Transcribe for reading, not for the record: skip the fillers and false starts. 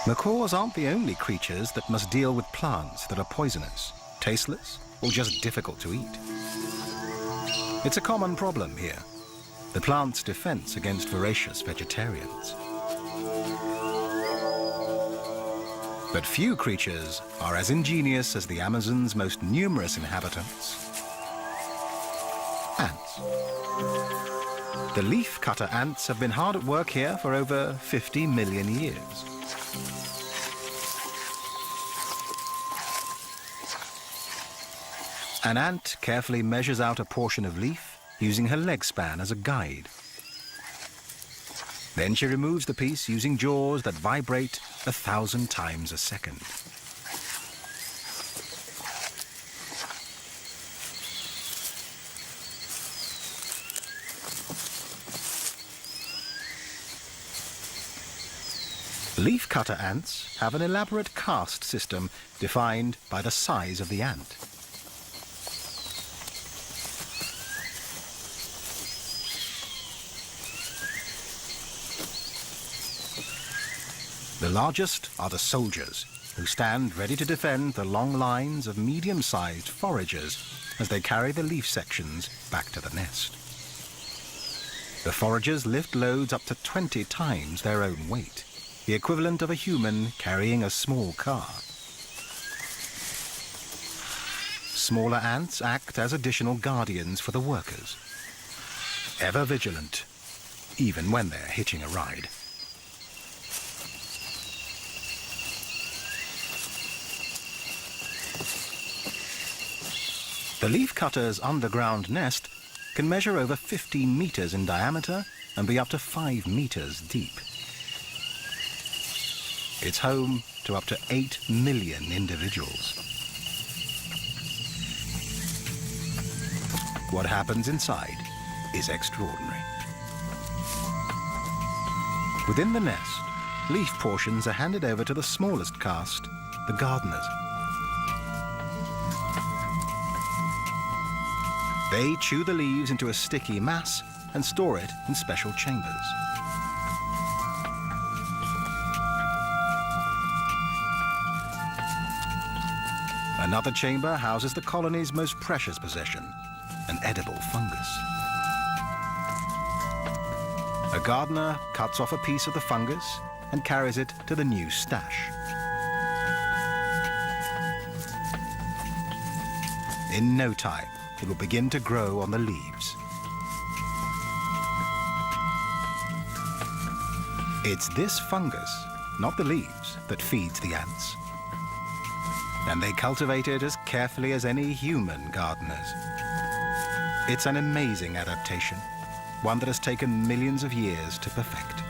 Macaws aren't the only creatures that must deal with plants that are poisonous, tasteless, or just difficult to eat. It's a common problem here, the plant's defense against voracious vegetarians. But few creatures are as ingenious as the Amazon's most numerous inhabitants, ants. The leaf-cutter ants have been hard at work here for over 50 million years. An ant carefully measures out a portion of leaf using her leg span as a guide. Then she removes the piece using jaws that vibrate 1,000 times a second. Leaf-cutter ants have an elaborate caste system defined by the size of the ant. The largest are the soldiers, who stand ready to defend the long lines of medium-sized foragers as they carry the leaf sections back to the nest. The foragers lift loads up to 20 times their own weight, the equivalent of a human carrying a small car. Smaller ants act as additional guardians for the workers, ever vigilant, even when they're hitching a ride. The leafcutter's underground nest can measure over 15 meters in diameter and be up to 5 meters deep. It's home to up to 8 million individuals. What happens inside is extraordinary. Within the nest, leaf portions are handed over to the smallest caste, the gardeners. They chew the leaves into a sticky mass and store it in special chambers. Another chamber houses the colony's most precious possession, an edible fungus. A gardener cuts off a piece of the fungus and carries it to the new stash. In no time, it will begin to grow on the leaves. It's this fungus, not the leaves, that feeds the ants. And they cultivate it as carefully as any human gardeners. It's an amazing adaptation, one that has taken millions of years to perfect.